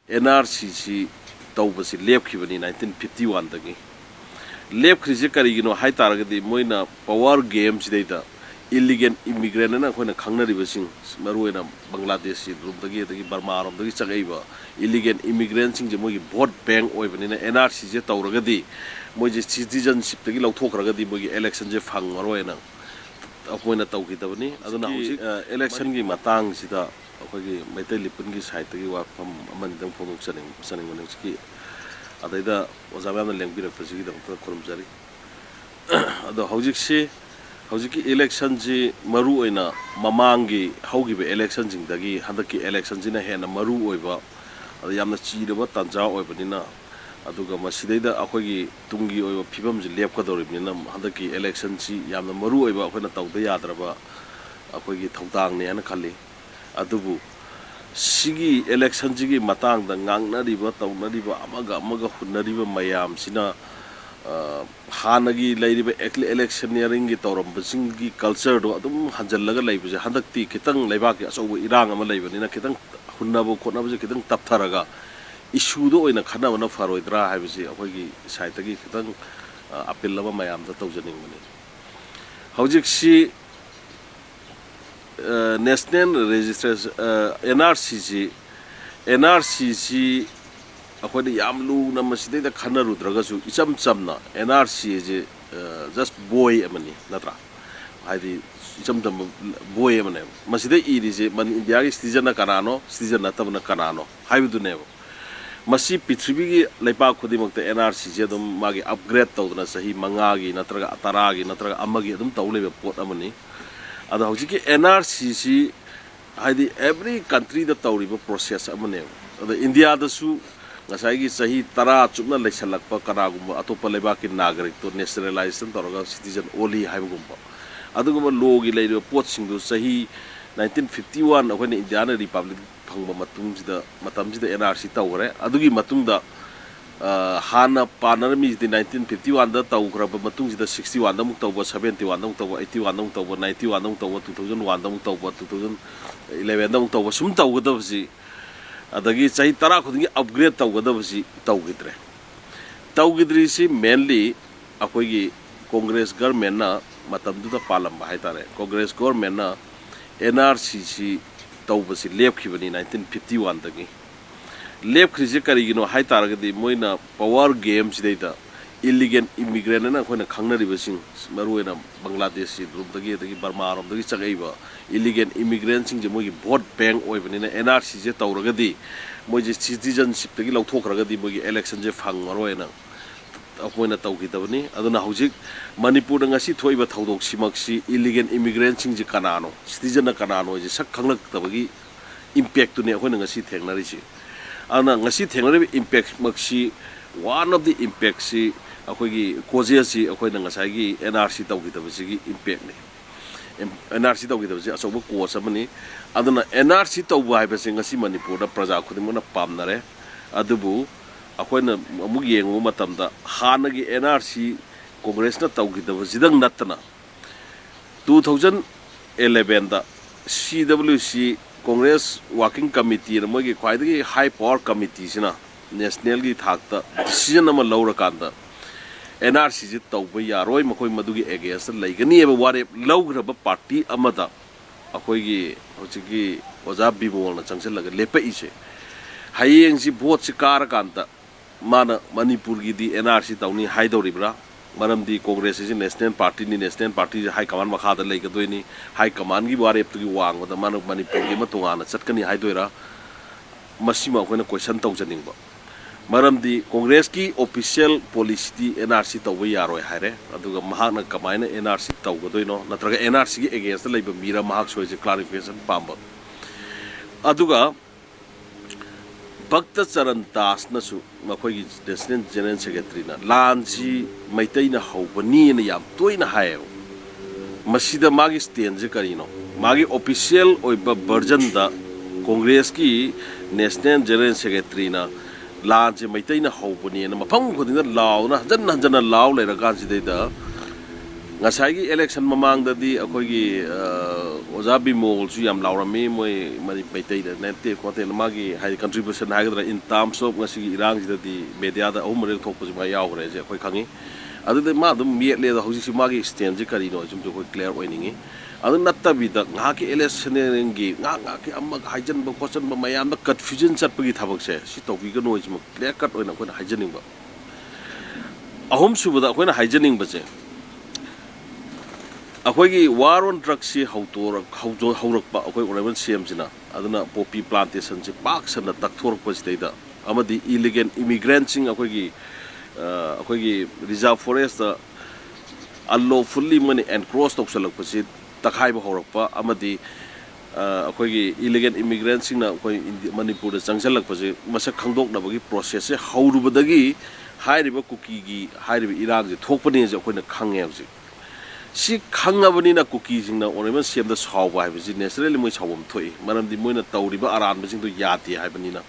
NRC tawbasi Lepkhibani 1951 dagi Lepkhrise karigino hai taragadi moina power games data illegal immigrant na khona khangnari basing maruena Bangladesh rum dagi Burma rum dagi chagaiba illegal immigrant sing je mogi vote bank oibani na NRC je tawragadi moji citizenship dagi lauthokragadi mogi election je phangmaroena apoina tawkidabani aduna hausi election gi matang sida akogi Meitei Leepun gi side gi wafam amandang phobok saning manski adaida ozabana lengbira pasigi da khurumjari ado hauji election ji maru oina mamangi haugibe election jing dagi handaki election jina hena maru oiba ado yamna chiraba tanja oibanina aduga masidaida akogi tungi oiba phibam ji lepkadoribnina handaki election ji yamna maru oiba akoina tawda yadraba akogi thawtang ne ana khali adubu sigi election jigi matang da ngangnariba tawnariba amaga hunnariba mayam sina hanagi lairiba electioneering gi tawrambasing gi culture do adum hanjallaga laibuje handakti kitang laibaki asobo irang ama laibani na kitang hunnabo khonabo je kitang taptharaga issue do oina khanabana faroidra haibisi akogi side gi kitang appeal laba mayam da tawjaning mani hojik si national registration NRC akhodi yamlu namaside da khanaru dragasu icham chamna NRC je just boy amani natra haidi icham tam boy amane maside iri je man India gi citizen na kanano citizen na tabna kanano haibu ne masi prithvi gi laipa khodi makta NRC je dum magi upgrade tawdna sahi manga gi natraga atara gi natraga amagi dum tawlebe pot amani ada hojiki NRC haidi every country da tawriba process amane ada India da su ngasai sahi tara chupna leisalakpa kanagumba atopa lebaki nagarik to nationalization toroga citizen oli haibugumba adugumba logi leido pot singdu sahi 1951 akhone Indian Republic phangba matungsida matamsida NRC tawre adugi matungda hana panarmi 1951 da tawgraba matungsida 61 da muk tawba 71 da muk tawba 81 da muk tawba 91 da muk tawba 2001 da muk tawba 2011 da muk tawba sum tawgadabsi adagi chahi tara khudingi upgrade tawgadabsi tawgidri si mainly akoigi Congress government na matamduda palamba haitare Congress government na NRC tawbasi Lepkhibani 1951 dagi Lepkhrise karigino hai taragadi moina power games data illegal immigrant na khona khangnari basing maruena Bangladesh rum dagi Burma rum dagi chagaiba illegal immigrant sing je mogi vote bank oibani na NRC je tawragadi moji citizenship dagi lauthokragadi mogi election je phangmaroena apoina tawkidabani aduna hojik Manipur ngasi thoiba thaudok simaksi illegal immigrant sing je kanano citizen na kanano je sak khanglak tabagi impact tu ne akoina ngasi thengnari si ana ngasi thengnari impact maksi one of the impacts si akoigi causes si akoina ngasai gi NRC tawkidabasi gi impact ne NRC tawkidabasi asobo cause amani aduna NRC tawba haibasi ngasi Manipur da praja khudimona pamnare adubu akoina amug yengu matamda hanagi NRC Congress na tawkidabasi dang natna 2011 da CWC Congress Working Committee mogi khwaidagi high power committee sina national gi thakta decision ama lawrakanda NRC ji tawba yaroi makoi madugi against laigani eba ware lawgraba party amada akoi gi hojigi oja bibol na changsellaga lepa ise hayeng ji vote si karakanta mana Manipur gi di NRC tawni haidoribra maramdi Congress ji national party high command makha da laigadoini high command gi ware eptu gi wang da mana Manipur gi matungana chatkani haidoira masima koina question tawjaningba maramdi Congress ki official policy NRC tawba yaroi haire aduga mahakna kamaina NRC tawgadoino natraga NRC gi against laiba mira mahak soje clarification pamba aduga Bhakta Charan Das nasu makhoi National General Secretary na lanji Meitei na haubani na yam toina hayo masida magi stand je karino magi official oiba version da Congress ki National General Secretary na lanji Meitei na haubani na mafang khudina law na janna law le ragan sidai da ngasai election mamang dadi akhoi oja bimol su yam laurami moi mari Meitei da nete kote magi high contribution hagadra in terms of ngasi irang dadi media da umre thok pus ma yaw re je akhoi khangi adu de ma dum miet le da hosi si magi stand je kari no jum to khoi clear oiningi adu natta bi da nga ki election ngi nga ki amma haijan ba question ba mayam da confusion chat pagi thabak se si topi ga no jum clear cut oina khoi haijaning ba ahum su da khoi na haijaning ba je अखोई war on drugs से हौरक्पा अखोई ओरेबल CM सिना अदना Poppy plantation से पाक सना तकथोरक पसिदैदा अमदि illegal immigrant सिंग अखोई reserve forest unlawfully मनी encroach तौसलक पसि तखाइबा हौरक्पा अमदि अखोई इलीगल इमिग्रेंट सिंग अखोई मणिपुर दा चंगसलक पसि मसक खंगदोकनबगी प्रोसेस से हौरुबदगी हाइरिबा कुकीगी हाइरिबा इरांग जे थोकपनि जे अखोइना खंगे हजि si khangabani cookies na oneman sem the saw by necessarily much home toy manam di moina tauriba aran basing to yati habanina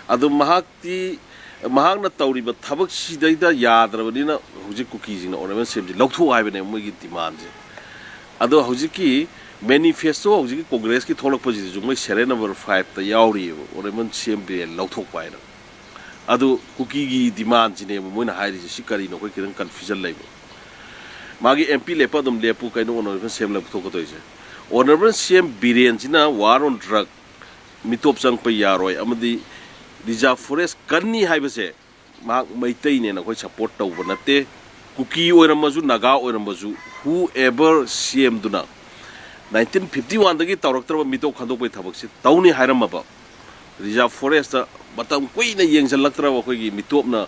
adu mahagna tauriba thabak si daida yadrabanina huji cookies na oneman sem di loktho habane mogi demand adu huji ki manifesto huji congress ki tholok poji ju moi serial number 5 ta yauri oneman sem bi lokthok pai na adu cookie gi demand jine moina hairi si kari no koi kiran confusion laibo मागी MP लेपा दम लेपु काइनो ओनरबन सेम लपथो को तोइसे ओनरबन सेम बिरेन जिना वार ऑन ड्रग मिटोप संग पे यारोय अमदि रिजर्व फॉरेस्ट कन्नी हाइबसे मा मैतै ने नखोय सपोर्ट तौब नते कुकी ओरमजु नागा ओरमजु हु एवर सेम दुना 1951 दगी तौरक्तरब मिटो खंदोक पे थबकसे तौनी हाइरमबा रिजर्व फॉरेस्ट मतम कुइना येंजलक्तरब अखोयगी मिटोपना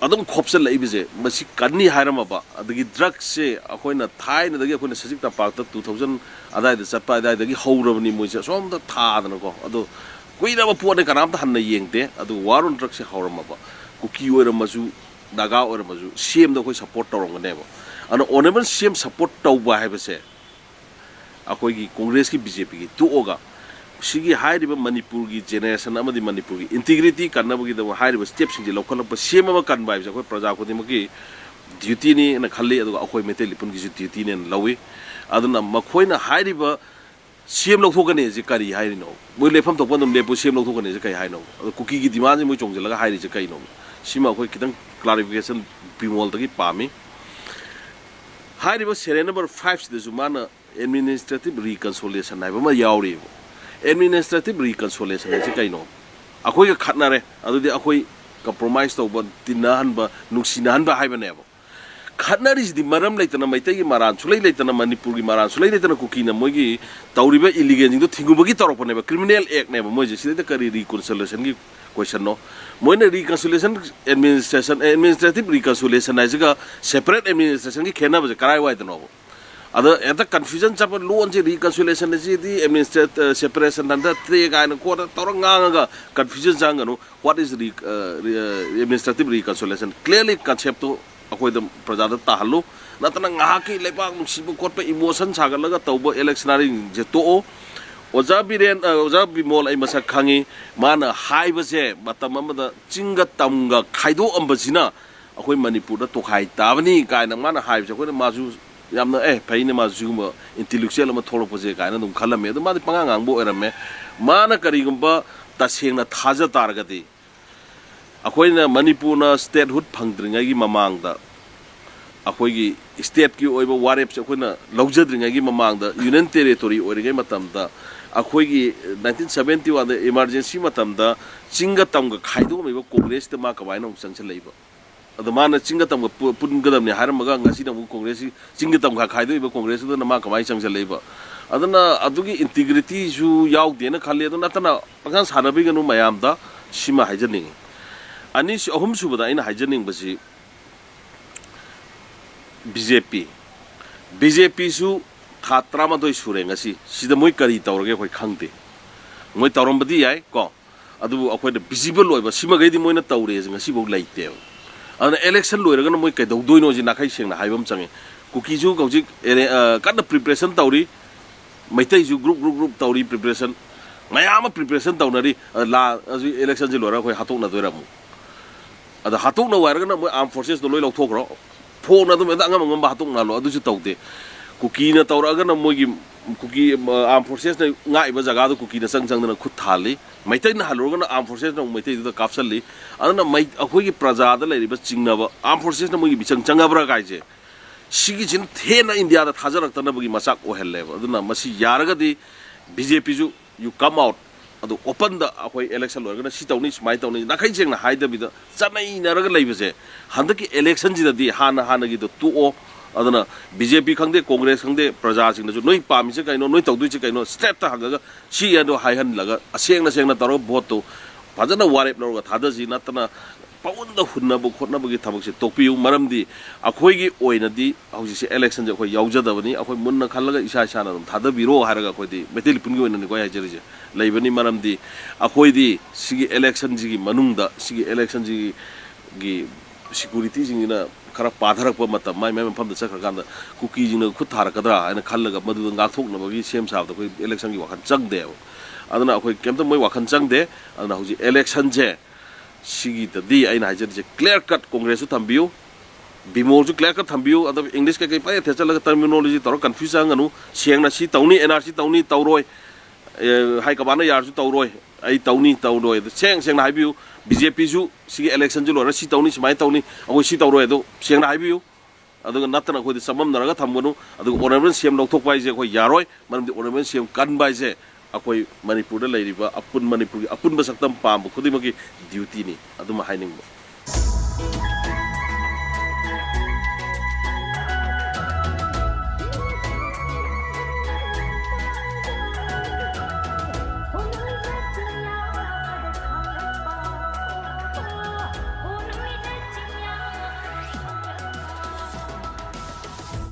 अदम खोपसे लइबिजे मसी कन्नी हाइरमबा अदगी ड्रग्स से अखोइना थाइना दगी अखोइना सजिकता पार्क 2000 अदाय द चपा अदाय दगी हौरबनी मोइसे सोम द थादन को अदो कुइना पोने कनाम त हन्ना येंगते अदो वारुन ड्रग्स से हौरमबा कुकी ओरमजु नागा ओरमजु सीएम द कोइ सपोर्ट तौरंगनेबा अन ओनेबन सीएम सपोर्ट तौबा हाइबसे अखोइगी कांग्रेस की बीजेपी की तुओगा सिगी हाइरिबा मणिपुर की जेनरेशन अमदि मणिपुर की इंटीग्रिटी कन्नबगी द हाइरिबा स्टेप सिंग लौखलप सेम अमा कन बाइबसे अखोय प्रजा खुदिमकी ड्यूटी नि न खल्ली अदुगा अखोय मेते लिपुन की ड्यूटी ने लौवी अदुना मखोयना हाइरिबा सेम लौथोगने जे करी हाइरिनो मोय लेफम तोपन दम लेपु सेम लौथोगने जे कई हाइनो कुकी की डिमांड जे मोय चोंगजलगा हाइरि जे कई नो सिमा अखोय कितन क्लैरिफिकेशन बिमोल तकी पामी हाइरिबा सेरे नंबर 5 सिदसु माना एडमिनिस्ट्रेटिव रिकंसोलिएशन हाइबा मा यावरिबो administrative reconciliation is kaino akhoi ga khatnare adudi akhoi compromise to ban tinahan ba nuksinahan ba haiba nebo khatnari is di maram leitana Meitei gi maran sulai leitana Manipur gi maran sulai leitana kuki na mogi tauriba illegal jing to thingubagi torop neba criminal act neba moji sida kari reconciliation gi question no moina reconciliation administrative reconciliation is ga separate administration gi khena ba karai wai no ada eta confusion chapa loan je reconciliation je di administrative separation and the guy no ko toranga ga confusion janga no what is administrative reconciliation clearly concept to akoi the prajada ta halu natana nga ki lebak nusibu kot pa emotion sagalaga tawba electionary je to oja biren oja bimol ai masak khangi mana haiba je matam amada chinga tamga khaido ambasina akoi manipur da to khai tabani kai na mana haiba je ko mazu yamna paine ma zuma intellectual ma tholo pose kaina dum khalame do ma pangang angbo erame mana kari gumba tasengna thaja targati akoina manipur na statehood phangdringa gi mamang da akoi gi state ki oiba warep se akoina lawjadringa gi mamang da union territory oiringa matam da akoi gi 1971 da emergency matam da chinga tamga khaido meba congress te ma kawaina changse leiba adamana chinga tam pun gadam ne haramaga ngasi na congress chinga tam kha khaido iba congress do na ma kamai changse leiba adana adugi integrity ju yaw de na khali adana tana pagan sanabi ganu mayam da sima haijaning ani si ahum su bada ina haijaning basi BJP su thatra ma doi sure ngasi sida moi kari tawrage khoi khangte moi tawram badi yai ko adu akhoi de visible loiba sima gai di moi na tawre ngasi bo laite ana election loiraga na moi kai doino ji nakai sengna haibam change kuki ju gauji kada preparation tawri Meitei ju group tawri preparation mayama preparation tawnari la election ji lora khoi hatok na doiramu ada hatok na wairaga na moi armed forces do loi lokthokro phone अदुम एदा अंगम अंगम बातुक नालो अदुसु तौदे cookie न तौरगना मोगी cookie arm forces न ngaइबा जगह दो cookie न संग संग न खुद थाली मैतै न हलुरगना आर्म फोर्सेस न मैतै दु कापसली अदना मै अखोगी प्रजा द लेरिबा चिंगनाबा आर्म फोर्सेस न मोगी बिचंग चंगाब्रा गाइजे सिगी जिन थेना इंडिया दा थाजरक्तना बगी मसाक ओहेलेबा अदना मसी यारगदी बीजेपी जु यू कम आउट अदु ओपन द अखोई इलेक्शन लोरगना सी तौनी स्माइ तौनी नाखै जेंगना हाइदबिदा चनै नरग लैबसे हंदकी इलेक्शन जिददी हाना हानगी दो तुओ अदना बीजेपी खंगदे कांग्रेस खंगदे प्रजा सिंगदु नोई पामिसे कइनो नोई तौदुइसे कइनो स्टेप ता हंगगा सी यादो हाइहन लगा असेंगना सेंगना तरो भोट तो फजना वारेप लौरगा थादजी नतना पाउंद हुन्नबु खोटनबुगी थबकसे तोपियु मरमदी अखोइगी ओइनदी हौजिसे इलेक्शन जे अखोइ याउजदबनी अखोइ मुन्ना खल्लगा इसा इसाना थादबिरो हारगा अखोइदी मेटेल पुनगी ओइननी कोइ हाइजरिजे लैबनी मरमदी अखोइदी सिगी इलेक्शन जिगी मनुंगदा सिगी इलेक्शन जिगी सिक्युरिटी जिंगिना खरा पाधरकपा मतम माइ माइ मफम द चखरकांदा कुकी जिंग खुद थारकदरा आइना खल्लगा मदु गाथोकनबगी सेम साबद अखोइ इलेक्शन की वाखन चंगदे अदना अखोइ केमत मोइ वाखन चंगदे अदना हौजि इलेक्शन जे सिगी तदी आइना हाइजरिजे क्लियर कट कांग्रेस थंबियु बिमोल जो क्लियर कट थंबियु अदब इंग्लिश के पाए थेचलगा टर्मिनोलॉजी तरो कंफ्यूज आंगनु सेंगना सी तौनी एनआरसी तौनी तौरोय हाई कबाना यारजु तौरोय आई तौनी तौरोय सेंग सेंगना हाइबियु बीजेपी जु सिगी इलेक्शन जु लोरा सी तौनी सिमाइ तौनी अखोइ सी तौरोय दो सेंगना हाइबियु अदुगा नतना अखोइ समम Narga थंबनु अदुगा honourable CM लौथोक बाइजे अखोइ यारोय मरमदि honourable CM कन बाइजे अखोइ मणिपुर दा लैरिबा अपुन मणिपुर की अपुन बसक्तम पाम खुदिमकी ड्यूटी नि अदुमा हाइनिंग